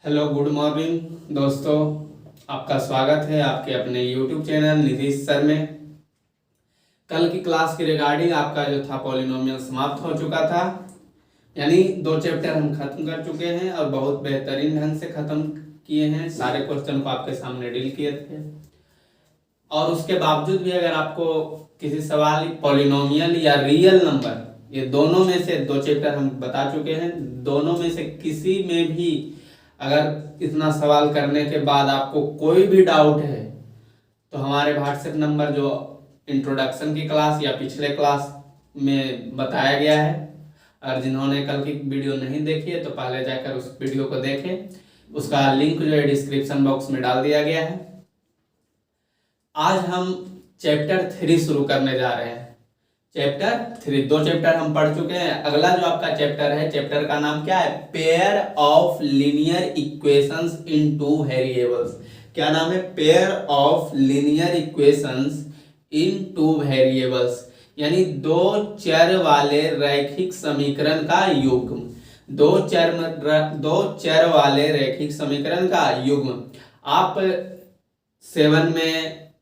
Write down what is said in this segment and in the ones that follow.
Hello good morning दोस्तों। आपका स्वागत है आपके अपने यूट्यूब चैनल नीतीश सर में। कल की क्लास के रिगार्डिंग आपका जो था पॉलिनोमियल समाप्त हो चुका था, यानी 2 चैप्टर हम खत्म कर चुके हैं और बहुत बेहतरीन ढंग से खत्म किए हैं। सारे क्वेश्चन को आपके सामने डील किए थे और उसके बावजूद भी अगर आपको किसी सवाल पॉलिनोमियल या रियल नंबर, ये दोनों में से 2 चैप्टर हम बता चुके हैं, दोनों में से किसी में भी अगर इतना सवाल करने के बाद आपको कोई भी डाउट है तो हमारे व्हाट्सएप नंबर जो इंट्रोडक्शन की क्लास या पिछले क्लास में बताया गया है, और जिन्होंने कल की वीडियो नहीं देखी है तो पहले जाकर उस वीडियो को देखें। उसका लिंक जो है डिस्क्रिप्शन बॉक्स में डाल दिया गया है। आज हम चैप्टर 3 शुरू करने जा रहे हैं। चैप्टर 3, 2 चैप्टर हम पढ़ चुके हैं। अगला जो आपका चैप्टर है, चैप्टर का नाम क्या है? Pair of linear equations in 2 variables. क्या नाम है? Pair of linear equations in 2 variables, यानी 2 चर वाले रैखिक समीकरण का युग्म। 2 चर वाले रैखिक समीकरण का युग्म। आप 7 में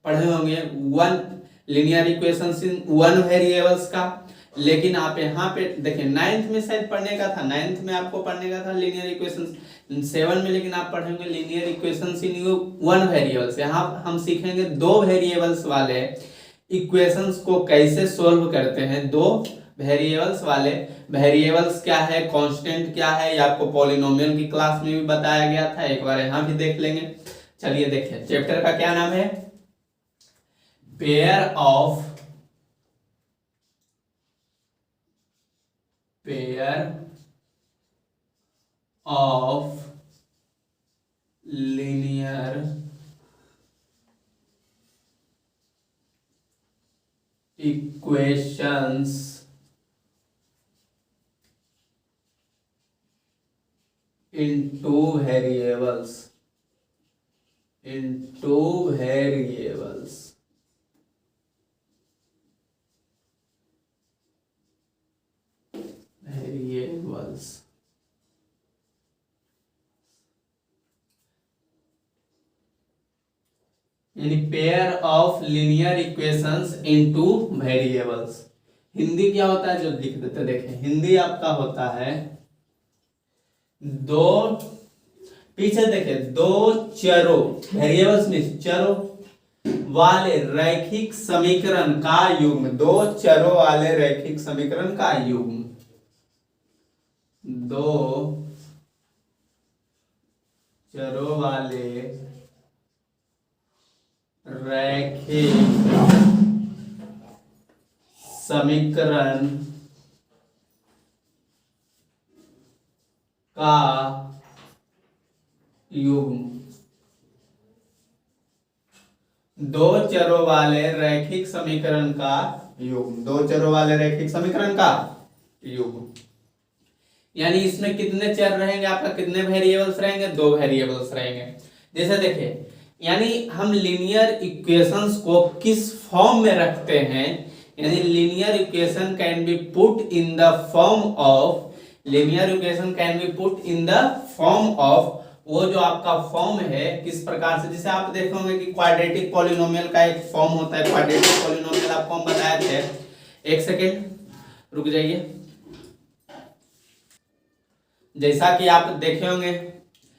पढ़े होंगे 1 लीनियर इक्वेशंस इन 1 वेरिएबल्स का, लेकिन आप यहाँ पे देखिए 9th में शायद पढ़ने का था, 9th में आपको पढ़ने का था लीनियर इक्वेशंस 7 में, लेकिन आप पढ़ेंगे लीनियर इक्वेशंस इन 1 वेरिएबल्स। यहाँ हम सीखेंगे 2 वेरिएबल्स वाले इक्वेशंस को कैसे सोल्व करते हैं। 2 वेरिएबल्स वाले, वेरिएबल्स क्या है, कांस्टेंट क्या है, ये आपको पॉलिनोमियल की क्लास में भी बताया गया था, एक बार यहाँ भी देख लेंगे। चलिए देखिए, चैप्टर का क्या नाम है? Pair of linear equations in 2 variables, यानी pair of linear equations in 2 variables. Hindi क्या होता है जो लिख देते, देखें हिंदी आपका होता है 2, पीछे देखें 2 चरों, वेरिएबल्स में चरों वाले रैखिक समीकरण का युग्म। 2 चरों वाले रैखिक समीकरण का युग्म। 2 चरों वाले रैखिक समीकरण का युग्म। 2 चरों वाले रैखिक समीकरण का युग्म। 2 चरों वाले रैखिक समीकरण का युग्म, यानी इसमें कितने चर रहेंगे आपका, कितने वेरिएबल्स रहेंगे? 2 वेरिएबल्स रहेंगे। जैसे देखिए, यानी हम लीनियर इक्वेशंस को किस फॉर्म में रखते हैं, यानी linear equation can be put in the form of, linear equation can be put in the form of, वो जो आपका फॉर्म है किस प्रकार से, जैसे आप देखोगे कि क्वाड्रेटिक पॉलिनोमियल का एक फॉर्म होता है। क्वाड्रेटिक पॉलिनोमियल आपको हम बताए थे। एक सेकेंड रुक जाइए। जैसा कि आप देखे होंगे,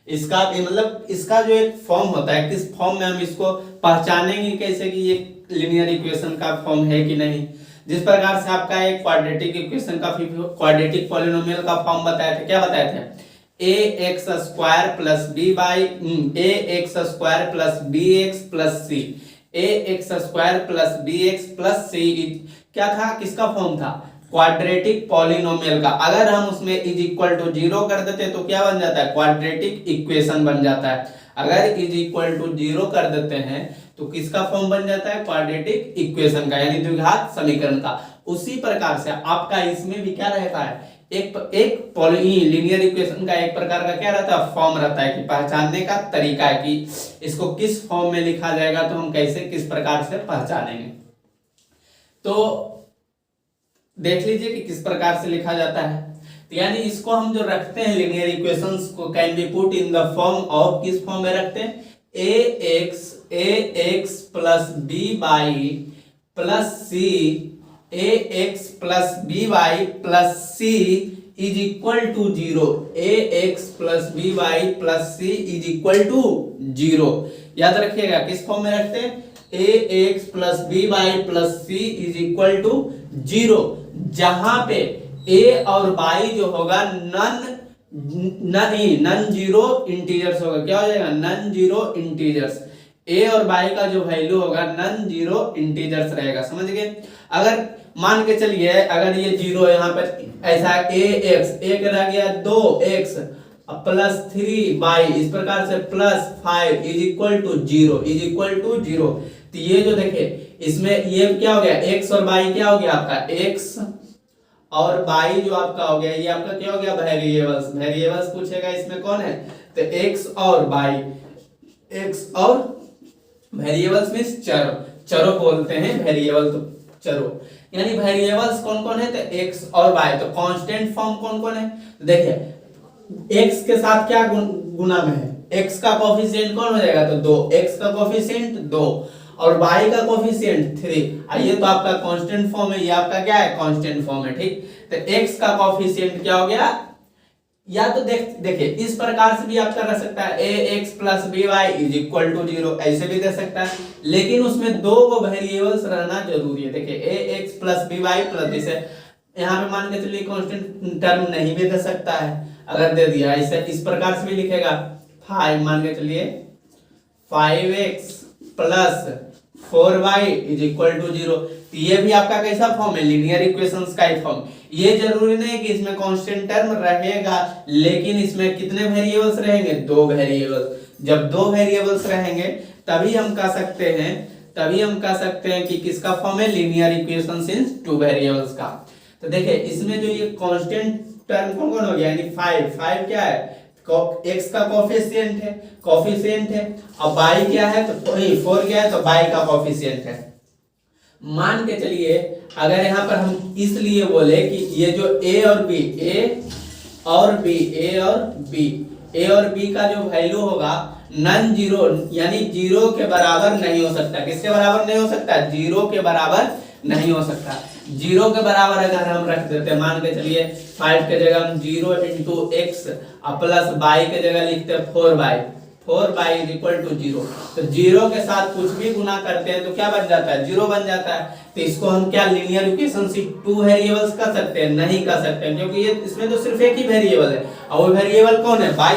इसका मतलब इसका जो एक फॉर्म होता है, किस फॉर्म में हम इसको पहचानेंगे कैसे कि ये लीनियर इक्वेशन का फॉर्म है कि नहीं। जिस प्रकार से आपका एक क्वाड्रेटिक इक्वेशन का, क्वाड्रेटिक पॉलिनोमियल का फॉर्म बताए थे, क्या बताए थे? ax square plus b by ax square plus bx plus c, ax square plus bx plus c क्या था, किसका फॉर्म था? क्वाड्रेटिक पॉलिनोमियल का। अगर हम उसमें इज इक्वल टू 0 कर देते तो क्या बन जाता है? क्वाड्रेटिक इक्वेशन बन जाता है। अगर इज इक्वल टू 0 कर देते हैं तो किसका फॉर्म बन जाता है? क्वाड्रेटिक इक्वेशन का, यानी द्विघात समीकरण का। उसी प्रकार से आपका इसमें भी क्या रहता है? एक लीनियर इक्वेशन का एक प्रकार का क्या रहता है? फॉर्म रहता है, कि पहचानने का तरीका है कि इसको किस फॉर्म में लिखा जाएगा, तो हम कैसे किस प्रकार से पहचानेंगे। तो देख लीजिए कि किस प्रकार से लिखा जाता है। तो यानी इसको हम जो रखते हैं लीनियर इक्वेशंस को can be put in the form of, किस फॉर्म में रखते हैं, ax plus B Y plus c, ax plus B Y plus C is equal to 0, ax plus B Y plus C is equal to 0। याद रखिएगा किस form में रखते हैं, ax plus B Y plus C is equal to 0, जहां पे a और y जो होगा नन जीरो इंटीजर्स होगा। क्या हो जाएगा, नन जीरो इंटीजर्स। a और y का जो वैल्यू होगा नन जीरो इंटीजर्स रहेगा, समझ गए। अगर मान के चलिए अगर ये जीरो यहाँ पर ऐसा ax, एक रह गया 2x प्लस 3y, इस प्रकार से plus 5 is equal to 0, is equal to 0। तो ये जो देखिए इसमें ये क्या हो गया, x और y क्या हो गया आपका, x और y जो आपका हो गया ये आपका क्या हो गया, वेरिएबल्स। वेरिएबल्स पूछेगा इसमें कौन है, तो x और y, x और वेरिएबल्स मींस चर, चरो बोलते हैं वेरिएबल, तो चरो यानी वेरिएबल्स कौन कौन है, तो x और y। तो कांस्टेंट फॉर्म कौन कौन है, देखिए x के साथ क्या गुना में है, x का कोफिशिएंट कौन हो जाएगा, तो 2, x का कोफिशिएंट 2 और y का कोफिशिएंट 3। आइए तो आपका कांस्टेंट फॉर्म है, ये आपका क्या है, कांस्टेंट फॉर्म है, ठीक। तो x का कोफिशिएंट क्या हो गया, या तो देखिए इस प्रकार से भी आपका रह सकता है ax plus B y is equal to 0, ऐसे भी दे सकता है, लेकिन उसमें दो को वेरिएबल्स रहना जरूरी है। देखिए ax plus B Y plus, जैसे यहाँ पे मान के चलिए कांस्टेंट टर्म नहीं भी दे सकता है, अगर दे दिया ऐसे इस प्रकार से भी लिखेगा 5, मान के चलिए 5x plus 4y is equal to 0। तो ये भी आपका कैसा फॉर्म है, लीनियर इक्वेशंस का ही फॉर्म। ये जरूरी नहीं कि इसमें कांस्टेंट टर्म रहेगा, लेकिन इसमें कितने वेरिएबल्स रहेंगे, 2 वेरिएबल्स। जब 2 वेरिएबल्स रहेंगे तभी हम कह सकते हैं कि किसका फॉर्म है, लीनियर इक्वेशंस इन 2 वेरिएबल्स का। तो देखिए इसमें जो ये कांस्टेंट टर्म कौन कौन हो गया, यानी 5 क्या है, x का कोफिशिएंट है, और y क्या है, तो 4 क्या है, तो y का कोफिशिएंट है। मान के चलिए अगर यहाँ पर हम इसलिए बोले कि ये जो a और b का जो वैल्यू होगा नन जीरो, यानी जीरो के बराबर नहीं हो सकता। किसके बराबर नहीं हो सकता, जीरो के बराबर नहीं हो सकता। जीरो के बराबर अगर हम रख देते हैं, मान के चलिए 5 के जगह हम 0 इंटू एक्स प्लस y के जगह लिखते हैं 4y इज इक्वल टू 0। तो 0 के साथ कुछ भी गुना करते हैं तो क्या बन जाता है, 0 बन जाता है। तो इसको हम क्या लीनियर इक्वेशन से 2 वेरिएबल्स कर सकते हैं, नहीं कर सकते हैं, क्योंकि ये इसमें तो सिर्फ एक ही वेरिएबल है, और वो वेरिएबल कौन है, y।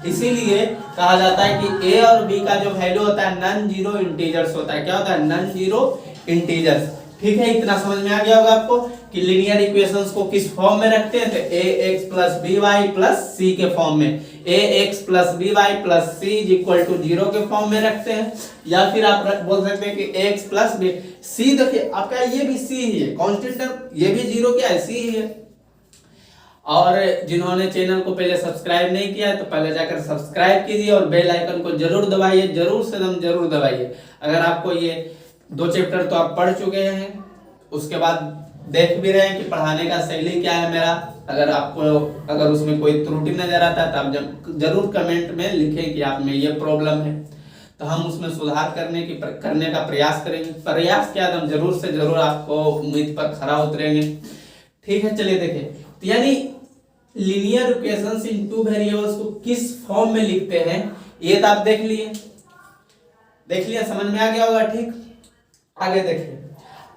इसीलिए कहा जाता है कि a और b का जो वैल्यू होता है नॉन जीरो इंटीजर्स होता है। क्या होता है, नॉन जीरो इंटीजर्स। ठीक है, इतना समझ में आ गया होगा आपको कि लीनियर इक्वेशंस को किस फॉर्म में रखते हैं, तो ax plus B Y plus C के फॉर्म में, ax plus B Y plus C is equal to 0 के फॉर्म में रखते हैं। या फिर आप बोल सकते हैं कि x प्लस बी, सी देखिए आपका ये भी सी ही है, कांस्टेंट टर्म, ये भी 0 क्या है, सी ही है। और जिन्होंने चैनल को पहले सब्सक्राइब नहीं किया है तो पहले जाकर सब्सक्राइब कीजिए और बेल आइकन को जरूर दबाइए, जरूर से जरूर दबाइए। अगर आपको ये 2 चैप्टर तो आप पढ़ चुके हैं, उसके बाद देख भी रहे हैं कि पढ़ाने का शैली क्या है मेरा। अगर उसमें कोई त्रुटि नजर आता है तो आप जरूर कमेंट में लिखें कि आप में ये प्रॉब्लम है, तो हम उसमें सुधार करने का प्रयास करेंगे। प्रयास क्या, हम जरूर से जरूर आपको उम्मीद पर खरा उतरेंगे। ठीक है, चलिए देखें, तो यानी लीनियर इक्वेशंस इन 2 वेरिएबल्स को किस फॉर्म में लिखते हैं ये तो आप देख लिए, समझ में आ गया होगा। ठीक, आगे देखिए,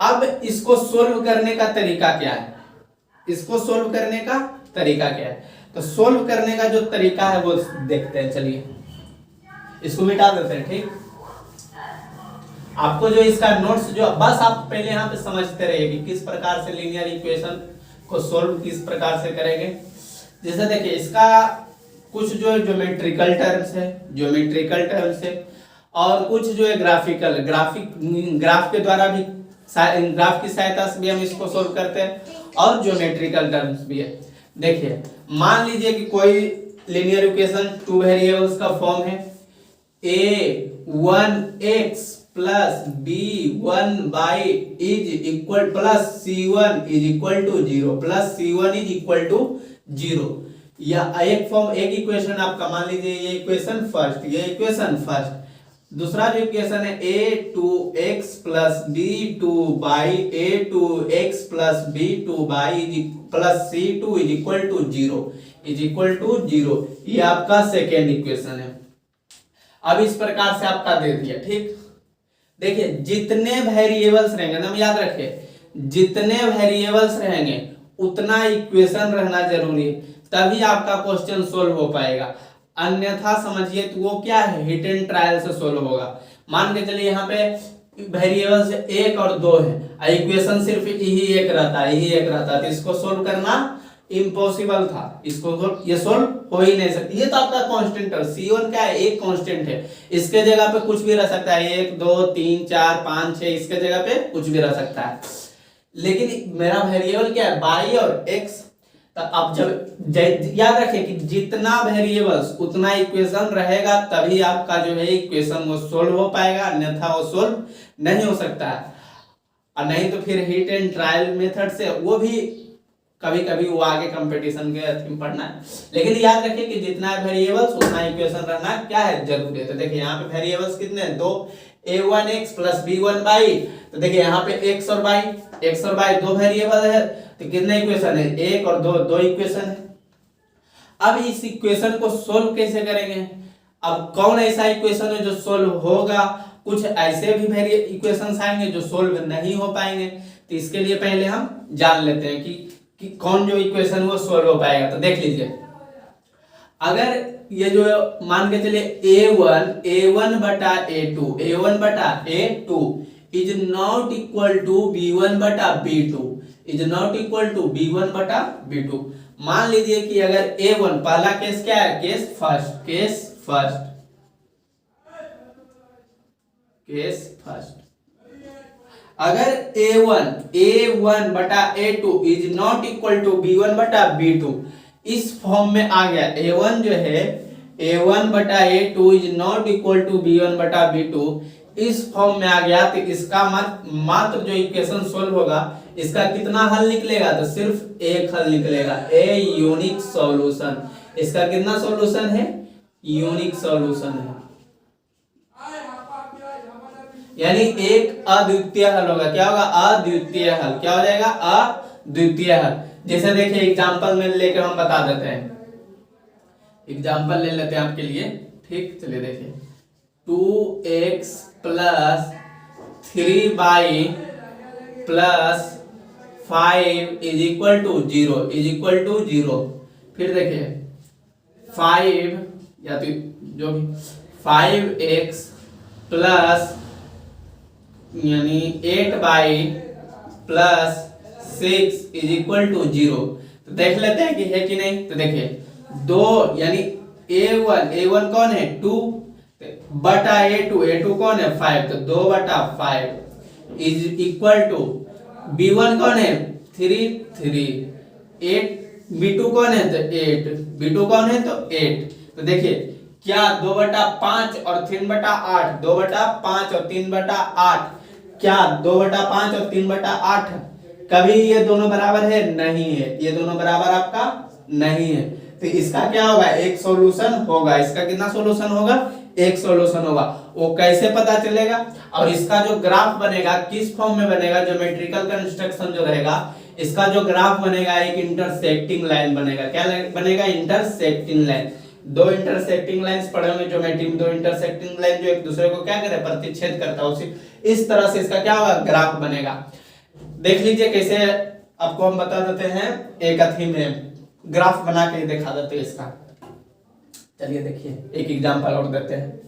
अब इसको सोल्व करने का तरीका क्या है, तो सोल्व करने का जो तरीका है वो देखते हैं। चलिए इसको मिटा देते हैं। ठीक, आपको जो इसका नोट्स जो बस आप पहले यहाँ पे समझते रहिए कि किस प्रकार से लीनियर इक्वेशन को सोल्व किस प्रकार से करेंगे। जैसे देखिए इसका कुछ जो है ज्योमेट्रिकल टर्म्स है और कुछ जो है ग्राफ के द्वारा भी, ग्राफ की सहायता से भी हम इसको सोल्व करते हैं और ज्योमेट्रिकल टर्म्स भी है। देखिए मान लीजिए कि कोई लीनियर इक्वेशन 2 वेरिएबल्स का फॉर्म है, a1x plus b1y is equal plus c1 is equal to 0 plus c1 is equal to zero. या एक फॉर्म, एक इक्वेशन आपका, मान लीजिए ये इक्वेशन फर्स्ट, ये इक्वेशन फर्स्ट। दूसरा जो इक्वेशन है a2x plus b2 a2x plus b2 plus c2 is equal to zero, ये आपका सेकेंड इक्वेशन है। अब इस प्रकार से आपका दे दिया, ठीक। देखिए जितने वेरिएबल्स रहेंगे ना, याद रखिए, जितने वेरिएबल्स रहेंगे उतना इक्वेशन रहना जरूरी है, तभी आपका क्वेश्चन सोल्व हो पाएगा। अन्यथा समझिए तो वो क्या है, हिट एंड ट्रायल से सोल्व होगा। मान के चलिए यहाँ पे वेरिएबल्स 1 और 2 है, इक्वेशन सिर्फ यही एक रहता है, तो इसको सोल्व करना इम्पॉसिबल था, इसको ये सोल्व हो ही नहीं सकती। ये तो आपका कांस्टेंट है, C1 क्या है, एक कांस्टेंट है, इसके जगह पे कुछ भी रह सकता है, 1 2 3 4 5 6, इसके जगह पे कुछ भी रह सकता है। लेकिन मेरा वेरिएबल क्या है, y और x। तो अब जब याद रखिए कि जितना वेरिएबल्स उतना इक्वेशन रहेगा, तभी आपका जो है इक्वेशन वो सोल्व हो पाएगा, अन्यथा वो सोल्व नहीं हो सकता है। और नहीं तो फिर हिट एंड ट्रायल मेथड से वो भी कभी कभी वो आगे कंपटीशन के थीम पढ़ना है। लेकिन याद रखिए कि जितना वेरिएबल्स उतना इक्वेशन रहना क्या है, जरूरी है। तो देखिए यहाँ पे वेरिएबल्स कितने हैं, 2 a1x प्लस b1y। तो देखिए यहाँ पे x और y दो वेरिएबल है, तो कितने इक्वेशन है, 1 और 2 इक्वेशन है। अब इस इक्वेशन को सोल्व कैसे करेंगे, अब कौन ऐसा इक्वेशन है जो सोल्व होगा, कुछ ऐसे भी इक्वेशंस आएंगे जो सोल्व नहीं हो पाएंगे। तो इसके लिए पहले हम जान लेते हैं कि कौन जो इक्वेशन वो सोल्व हो पाएगा। तो देख लीजिए, अगर ये जो मान के चलिए a1 बटा a2 is not equal to b1 बटा b2, मान लीजिए कि अगर a1, पहला केस क्या है, केस फर्स्ट, अगर a1 बटा a2 is not equal to b1 बटा b2, इस फॉर्म में आ गया, a1 जो है a1 बटा a2 is not equal to b1 बटा b2, इस फॉर्म में आ गया, तो इसका मात्र जो इक्वेशन सोल्व होगा, इसका कितना हल निकलेगा, तो सिर्फ एक हल निकलेगा, ए यूनिक सॉल्यूशन। इसका कितना सॉल्यूशन है, यूनिक सॉल्यूशन है, यानी एक अद्वितीय हल होगा। क्या होगा, अद्वितीय हल। क्या हो जाएगा, अद्वितीय हल। जैसे देखिए एग्जांपल में लेकर हम बता देते हैं, एग्जांपल ले लेते हैं आपके लिए, ठीक। चलिए देखिए, 2x plus 3y plus 5 is equal to zero. फिर देखिए 5 या तो जो भी 5x प्लस यानी 8y plus 6 is equal to 0। तो देख लेते हैं कि है कि नहीं। तो देखिए 2 यानी a1 कौन है, 2 बटा a2 कौन है, 5, तो 2 बटा 5 इज इक्वल टू b1 कौन है, 3 8 b2 कौन है, तो 8 तो देखिए क्या 2 बटा 5 और 3 बटा 8, 2 बटा 5 और 3 बटा 8, क्या 2 बटा 5 और 3 बटा 8 कभी ये दोनों बराबर है, नहीं है, ये दोनों बराबर आपका नहीं है। तो इसका क्या होगा, एक सॉल्यूशन होगा। इसका कितना सॉल्यूशन होगा, एक सॉल्यूशन होगा। वो कैसे पता चलेगा, और इसका जो ग्राफ बनेगा किस फॉर्म में बनेगा, ज्योमेट्रिकल कंस्ट्रक्शन जो रहेगा, इसका जो ग्राफ बनेगा एक इंटरसेक्टिंग लाइन बनेगा। क्या बनेगा, इंटरसेक्टिंग लाइन। दो इंटरसेक्टिंग लाइंस पढ़े होंगे ज्योमेट्री में, दो इंटरसेक्टिंग लाइन जो एक दूसरे को क्या करे, प्रतिच्छेद करता है, उसी इस तरह से इसका क्या होगा, ग्राफ बनेगा। देख लीजिए कैसे आपको हम बता देते हैं, एक अथी में ग्राफ बना के दिखा देते हैं इसका। चलिए देखिए एक एग्जांपल और देते हैं।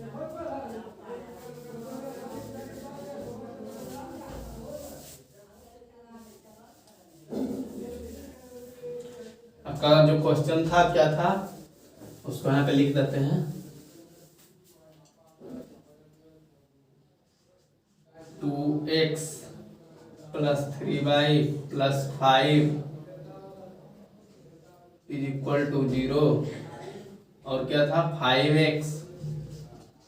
आपका जो क्वेश्चन था क्या था, उसको यहाँ पे लिख देते हैं। 2x plus 3y plus 5 is equal to 0, और क्या था 5x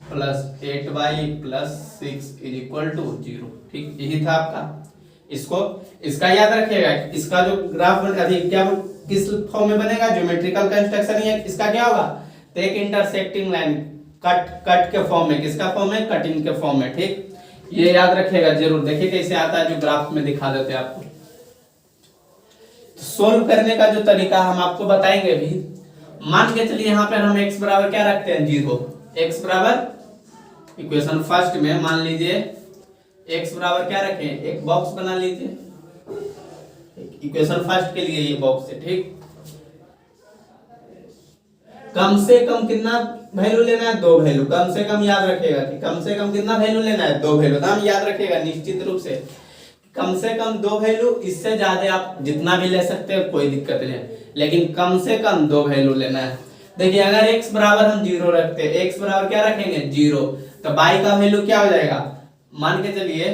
plus 8y plus 6 is equal to 0। ठीक, यही था आपका। इसको इसका याद रखिएगा, इसका जो ग्राफ अभी क्या किस फॉर्म में बनेगा, ज्योमेट्रिकल कंस्ट्रक्शन ही है। इसका क्या होगा, तो एक इंटरसेक्टिंग लाइन कट के फॉर्म में, किसका फॉर्म है, कटिंग के फॉर्म में। ठीक, ये याद रखिएगा जरूर। देखिए कैसे आता है, जो ग्राफ में दिखा देते हैं आपको। सोल्व करने का जो तरीका हम आपको बताएंगे भी। मान के चलिए यहाँ पे हम x बराबर क्या रखते हैं, 0। x बराबर इक्वेशन फर्स्ट में मान लीजिए x बराबर क्या रखें, एक बॉक्स बना लीजिए। इक्वेशन फर्स्ट के लिए ये बॉक्स है। ठीक, कम से कम कितना वैल्यू लेना है, 2 वैल्यू। कम से कम याद रखेगा कि कम से कम कितना वैल्यू लेना है, 2 वैल्यू। नाम याद रखेगा निश्चित रूप से, कम से कम 2 वैल्यू। इससे ज्यादा आप जितना भी ले सकते हैं, कोई दिक्कत नहीं है, लेकिन कम से कम 2 वैल्यू लेना है। देखिए अगर x बराबर हम 0 रखते हैं, x बराबर क्या रखेंगे, 0, तो y का वैल्यू क्या हो जाएगा, मान के चलिए,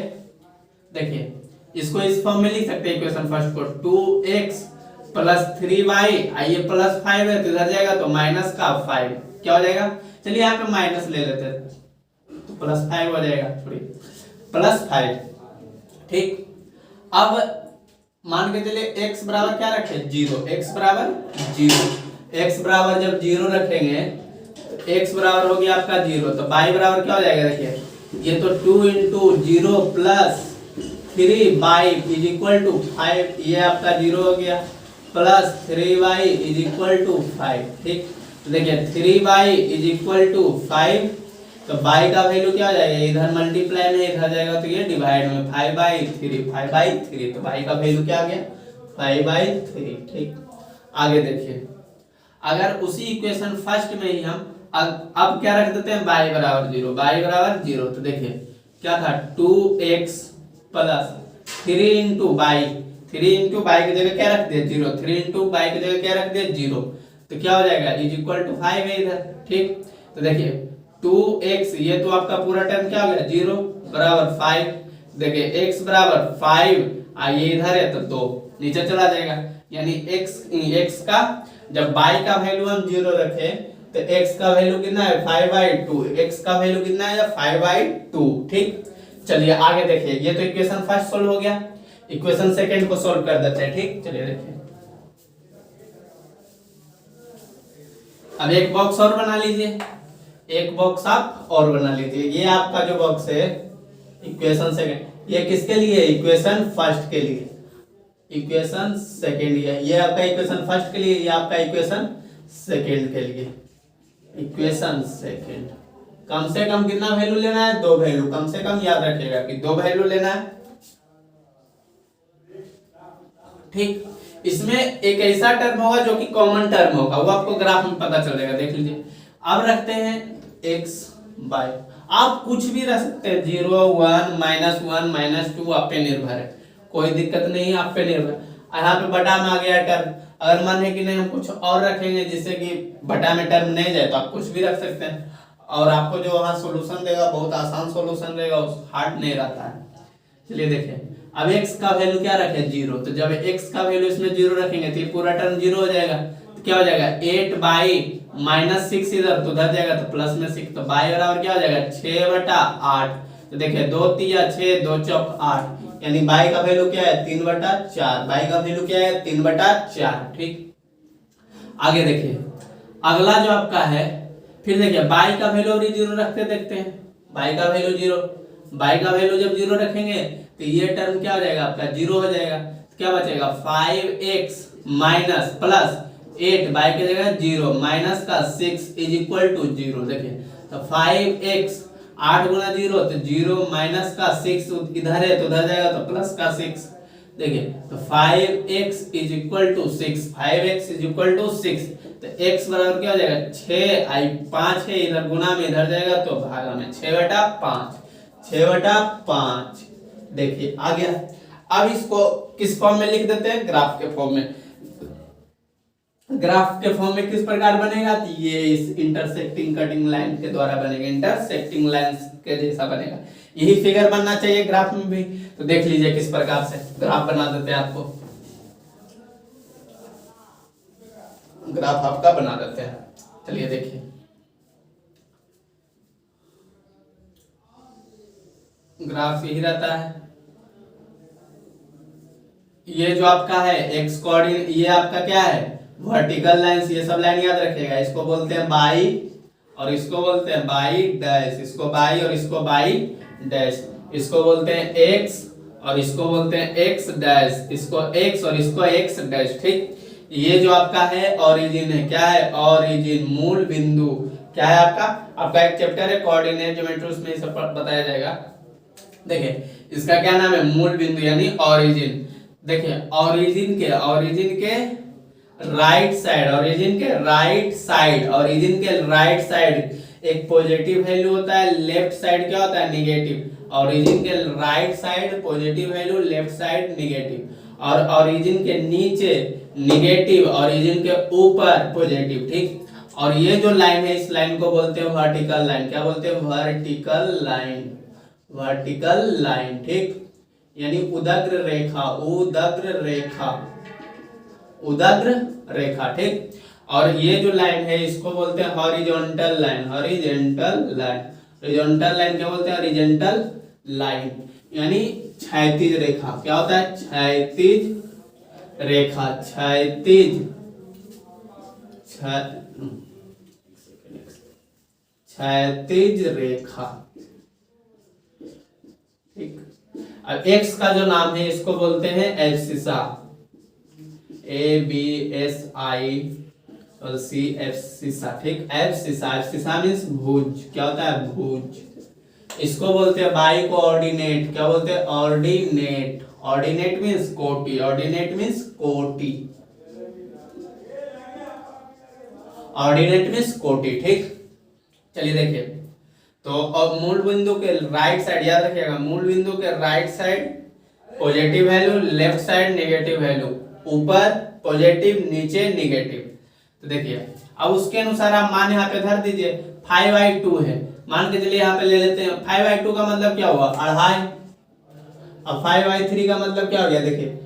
देखिए इसको इस फॉर्म में लिख सकते हैं इक्वेशन फर्स्ट को, 2x प्लस 3y, ये प्लस 5 है तो इधर जाएगा तो माइनस का 5, क्या हो जाएगा, चलिए यहाँ पे माइनस ले लेते हैं तो प्लस 5 हो जाएगा, थोड़ी प्लस 5। ठीक, अब मान के चलिए x बराबर क्या रखे, 0, x बराबर 0। x बराबर जब 0 रखेंगे तो x बराबर हो गया आपका 0, तो y बराबर क्या हो जाएगा, देखिए ये तो 2 into 0 plus 3y is equal to 5, ये आपका 0 हो गया, plus 3y is equal to 5। ठीक, तो देखिए 3y इज इक्वल टू 5, तो y का वैल्यू क्या हो जाएगा, इधर मल्टीप्लाई में इधर जाएगा तो ये डिवाइड में 5/3, 5/3, तो y का वैल्यू क्या आ गया, 5/3। ठीक, आगे देखिए, अगर उसी इक्वेशन फर्स्ट में ही हम अब क्या रख देते हैं, y बराबर 0, y बराबर 0, तो देखिए क्या था, 2x plus 3 into y, 3 into y की जगह क्या रख दिया, 0, 3 इंटू वाई की जगह क्या रख दिया, 0, तो क्या हो जाएगा, इज इक्वल टू 5 है इधर। ठीक, तो देखिए 2x, ये तो आपका पूरा टर्म क्या हो गया, 0 बराबर 5, देखिए x बराबर 5, ये इधर है तो 2 नीचे चला जाएगा, यानी x का जब y का वैल्यू हम 0 रखे तो x का वैल्यू कितना है, 5/2, x का वैल्यू कितना है, 5/2। ठीक, चलिए आगे देखिए, ये तो इक्वेशन फर्स्ट सोल्व हो गया, इक्वेशन सेकंड को सोल्व कर देते हैं। ठीक, चलिए देखिए, अब एक बॉक्स और बना लीजिए, एक बॉक्स आप और बना लीजिए। ये आपका जो बॉक्स है इक्वेशन सेकंड, ये किसके लिए, इक्वेशन फर्स्ट के लिए, इक्वेशन सेकंड, ये आपका इक्वेशन फर्स्ट के लिए, ये आपका इक्वेशन सेकंड के लिए, इक्वेशन सेकंड। कम से कम कितना वैल्यू लेना है, 2 वैल्यू, कम से कम याद रखिएगा कि 2 वैल्यू लेना है। ठीक, इसमें एक ऐसा टर्म होगा जो कि कॉमन टर्म होगा, वो आपको ग्राफ में पता चल जाएगा, देख लीजिए। अब रखते हैं x बाय, आप कुछ भी रख सकते हैं, 0, 1, -1, -2, आप पे निर्भर है, कोई दिक्कत नहीं है, आप पे निर्भर। यहाँ पे बटा में आ गया टर्म, अगर मान है कि नहीं हम कुछ और रखेंगे जिससे कि बटा में टर्म नहीं जाए, तो आप कुछ भी रख सकते हैं, और आपको जो वहां सॉल्यूशन देगा बहुत आसान सॉल्यूशन रहेगा, हार्ड नहीं रहता है। चलिए देखिए, अब x का वैल्यू क्या रखे, 0, तो जब x का वैल्यू इसमें 0 रखेंगे तो ये पूरा टर्म 0 हो जाएगा, तो क्या हो जाएगा, 8/-6 इधर तो उधर जाएगा तो प्लस में 6, तो y बराबर क्या हो जाएगा, 6/8। तो देखिए 2 तिया 6, 2 चौक 8, यानी y का वैल्यू क्या है, 3/4, y का वैल्यू क्या है, 3/4। ठीक, आगे देखिए, अगला जो आपका है, फिर देखिए y का वैल्यू और 0 रखते देखते हैं, y का वैल्यू 0, y का वैल्यू जब 0 रखेंगे तो ये टर्म क्या हो जाएगा, आपका 0 हो जाएगा, तो क्या बचेगा, 5x माइनस प्लस 8, y की जगह 0 माइनस का 6 इज इक्वल टू 0। देखिए तो 5x 8 गुना 0 तो 0 माइनस का 6 इधर है तो उधर जाएगा तो प्लस का 6। देखिए तो 5x is equal to 6, 5x is equal to 6, तो x बराबर क्या हो जाएगा, 6, 5 है इधर गुना में इधर जाएगा तो भागा में 6/5, 6/5। देखिए आ गया। अब इसको किस फॉर्म में लिख देते हैं, ग्राफ के फॉर्म में। ग्राफ के फॉर्म में किस प्रकार बनेगा, तो ये इस इंटरसेक्टिंग कटिंग लाइन के द्वारा बनेगा, इंटरसेक्टिंग लाइंस के जैसा बनेगा। यही फिगर बनना चाहिए ग्राफ में भी। तो देख लीजिए किस प्रकार से ग्राफ बना देते हैं, आपको ग्राफ आपका बना देते हैं। चलिए देखिए, ग्राफ यही रहता है। ये जो आपका है एक्स कोऑर्डिनेट, ये आपका क्या है वर्टिकल लाइंस, ये सब लाइन याद रखिएगा। इसको बोलते हैं बाई और इसको बोलते हैं बाई डैश, इसको बाई और इसको बाई डैश, इसको बोलते हैं एक्स और इसको बोलते हैं एक्स डैश, इसको एक्स और इसको एक्स डैश। ठीक, ये जो आपका है ओरिजिन है, क्या है ओरिजिन, मूल बिंदु। क्या है आपका एक चैप्टर है कोऑर्डिनेट ज्योमेट्री, उसमें ये सब बताया जाएगा। देखिए इसका क्या नाम है, मूल बिंदु यानी ओरिजिन। देखिए ओरिजिन के राइट साइड, ओरिजिन के राइट साइड एक पॉजिटिव वैल्यू होता है, लेफ्ट साइड क्या होता है निगेटिव। ओरिजिन के right side positive value, left side negative, और ओरिजिन के नीचे निगेटिव, ओरिजिन के ऊपर पॉजिटिव। ठीक, और ये जो लाइन है इस लाइन को बोलते हैं वर्टिकल लाइन। क्या बोलते हैं, वर्टिकल लाइन, वर्टिकल लाइन। ठीक, यानी उदग्र रेखा, उदग्र रेखा, उदग्र रेखा। ठीक, और ये जो लाइन है इसको बोलते हैं horizontal line, horizontal line, horizontal line क्या बोलते हैं, हॉरिजॉन्टल लाइन यानी क्षैतिज रेखा। क्या होता है, क्षैतिज रेखा, क्षैतिज रेखा। ठीक, अब एक्स का जो नाम है इसको बोलते हैं एब्सिसा, ABSI और एब्सिसा। ठीक, एब्सिसा, एब्सिसा मींस भुज। क्या होता है, भुज। इसको बोलते हैं बाई कोऑर्डिनेट। क्या बोलते हैं, ऑर्डिनेट, ऑर्डिनेट मींस कोटि, ऑर्डिनेट मींस कोटि, ऑर्डिनेट मींस कोटि। ठीक, चलिए देखिए, तो अब मूल बिंदु के राइट साइड याद रखिएगा, मूल बिंदु के right side positive value, left side negative value, ऊपर पॉजिटिव नीचे निगेटिव। तो देखिए अब उसके अनुसार आप मान यहाँ पे धर दीजिए, 5/2 है, मान के चलिए यहाँ पे ले लेते हैं। 5/2 का मतलब क्या हुआ, अढ़ाई। अब 5/3 का मतलब क्या हो गया, देखिए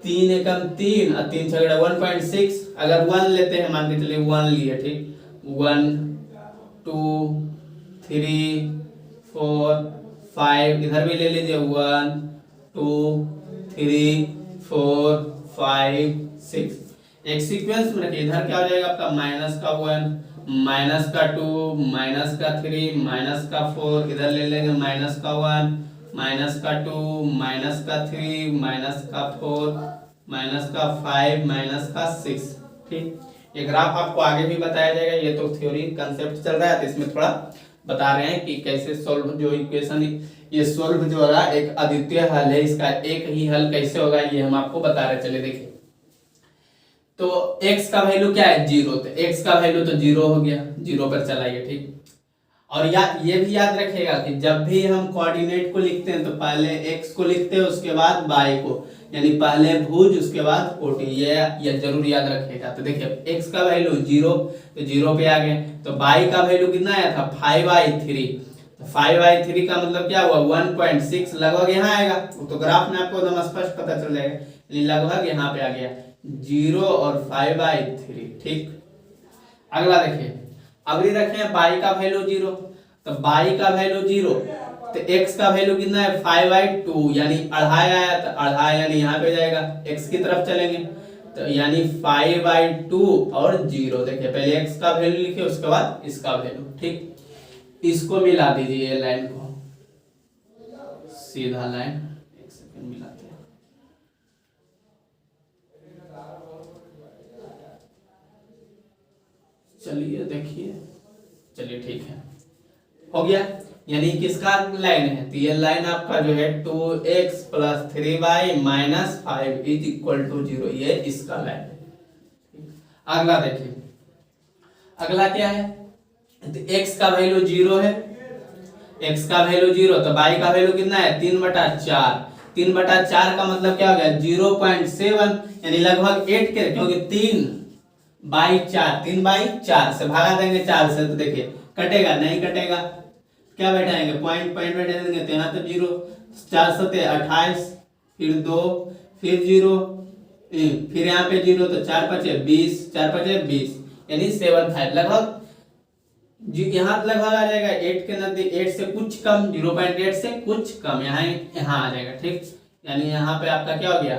3 एकम 3 और 3 छगड़ा 1.6। अगर 1 लेते हैं, मान के चलिए 1 लिए। ठीक, 1 2 3 4 5, इधर भी ले लीजिए 1 2 3 4 5 6। एक सीक्वेंस में रखिए। इधर क्या हो जाएगा आपका, माइनस का 1 माइनस का 2 माइनस का 3 माइनस का 4, इधर ले लेंगे माइनस का 1 माइनस का 2 माइनस का 3 माइनस का 4 माइनस का 5 माइनस का 6। ठीक, ये ग्राफ आपको आगे भी बताया जाएगा, ये तो थ्योरी कंसेप्ट चल रहा है, तो इसमें थोड़ा बता रहे हैं कि कैसे सॉल्व, जो इक्वेशन ये सॉल्व जो रहा एक अद्वितीय हल है, इसका एक ही हल कैसे होगा ये हम आपको बता रहे हैं। चलिए देखिए, तो x का वैल्यू क्या है, 0, तो x का वैल्यू तो 0 हो गया, 0 पर चलाइए। ठीक, और ये भी याद रखिएगा कि जब भी हम कोऑर्डिनेट को लिखते हैं तो पहले x को लिखते हैं, उसके बाद y को, यानी पहले भुज उसके बाद कोटि, ये जरूर याद रखिएगा। तो देखिए x का वैल्यू 0, तो 0 पे आ गए। तो y का वैल्यू कितना आया था, 5/3, तो 5/3 का मतलब क्या हुआ, 1.6, लगभग यहाँ आएगा। तो ग्राफ में आपको एकदम स्पष्ट पता चल जाएगा, यानी लगभग यहाँ पे आ गया 0 और 5/3। ठीक, अगला देखिए, अगली रखे y का वैल्यू 0, तो y का वैल्यू 0, तो x का वैल्यू कितना है 5/2, यानी अढ़ाई आया, तो अढ़ाई यानी यहाँ पे जाएगा, x की तरफ चलेंगे तो यानी 5/2 और 0। देखिए पहले x का वैल्यू लिखिए, उसके बाद इसका वैल्यू। ठीक, इसको मिला दीजिए, ये लाइन को, सीधा लाइन, एक सेकंड मिलाते हैं। चलिए देखिए, चलिए ठीक है, हो गया। यानी किसका लाइन है, तो ये लाइन आपका जो है 2x + 3y - 5 = 0, ये इसका लाइन है। अगला देखिए, अगला क्या है, तो x का वैल्यू 0 है, x का वैल्यू 0, तो y का वैल्यू कितना है 3/4, 3/4 का मतलब क्या हो गया 0.7, यानी लगभग 8 के, क्योंकि 3/4, 3/4 से भागा देंगे 4 से, तो देखिए कटेगा नहीं, कटेगा, क्या बैठाएंगे, पॉइंट बैठा देंगे, तो यहाँ तो 0, 4 7 28, फिर 2, फिर 0, फिर यहाँ पे 0, तो 4 5 20, 4 5 20, यानी 7/5, लगभग यहाँ लगभग आ जाएगा 8 के नजदीक, 8 से कुछ कम, 0.8 से कुछ कम, यहाँ आ जाएगा। ठीक, यानी यहाँ पे आपका क्या हो गया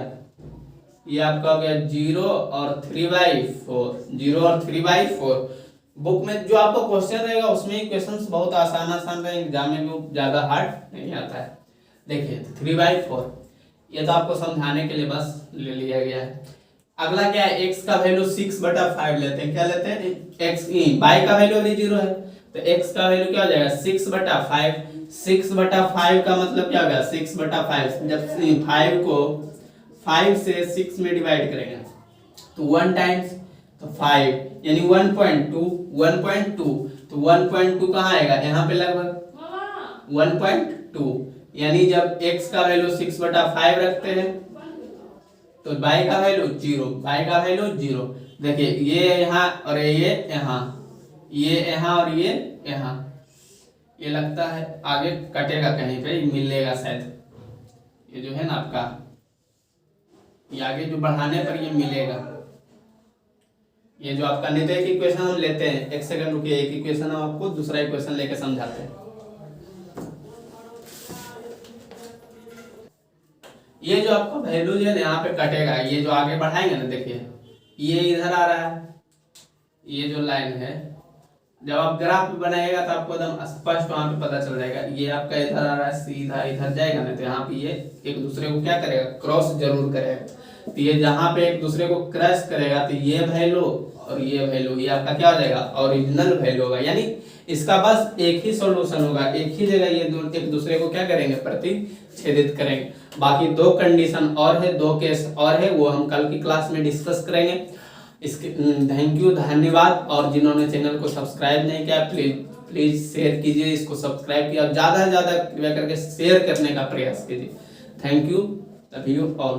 ये आपका हो गया 0 और 3/4, 0 और 3/4। बुक में जो आपको क्वेश्चन रहेगा उसमें क्वेश्चंस बहुत आसान आसान रहेंगे, एग्जाम में भी ज्यादा हार्ड नहीं आता है। देखिए 3/4 ये तो आपको समझाने के लिए बस ले लिया गया है। अगला क्या है, x का वैल्यू 6/5 लेते हैं। क्या लेते हैं, x y का वैल्यू अभी 0 है तो x का वैल्यू क्या हो जाएगा 6/5। 6/5 का मतलब क्या होगा 6/5, जब 5 को 5 से 6 में डिवाइड करेंगे तो 1 टाइम्स तो 5 यानी 1.2 1.2 तो 1.2 कहाँ आएगा यहाँ पे लगभग 1.2, यानी जब x का वैल्यू 6/5 रखते हैं तो y का वैल्यू 0, y का वैल्यू 0। देखिए ये यहाँ और ये यहाँ, ये यहाँ और ये यहाँ, ये लगता है आगे कटेगा कहीं पे मिलेगा शायद, ये जो है ना आपका ये आगे जो बढ़ाने पर ये मिलेगा। ये जो आपका नहीं तो एक इक्वेशन हम लेते हैं, एक सेकंड रुकिए, एक इक्वेशन हम आपको दूसरा इक्वेशन लेके समझाते हैं। ये जो आपका वैल्यू जो है ना यहाँ पे कटेगा, ये जो आगे बढ़ाएंगे ना देखिए ये इधर आ रहा है, ये जो लाइन है जब आप ग्राफ बनाएगा तो आपको एकदम स्पष्ट वहां पे पता चल जाएगा। ये आपका इधर आ रहा है सीधा इधर जाएगा ना तो यहाँ पे ये एक दूसरे को क्या करेगा क्रॉस जरूर करेगा। तो ये जहाँ पे एक दूसरे को क्रॉस करेगा तो ये वैल्यू और ये वैल्यू ये आपका क्या हो जाएगा ओरिजिनल वैल्यू होगा, यानी इसका बस एक ही सॉल्यूशन होगा, एक ही जगह ये एक दूसरे को क्या करेंगे प्रतिच्छेदित करेंगे। बाकी दो कंडीशन और है, दो केस और है, वो हम कल की क्लास में डिस्कस करेंगे। इसके थैंक यू, धन्यवाद। और जिन्होंने चैनल को सब्सक्राइब नहीं किया प्लीज शेयर कीजिए, इसको सब्सक्राइब किया और ज्यादा से ज्यादा कृपया करके शेयर करने का प्रयास कीजिए। Thank you, love you all.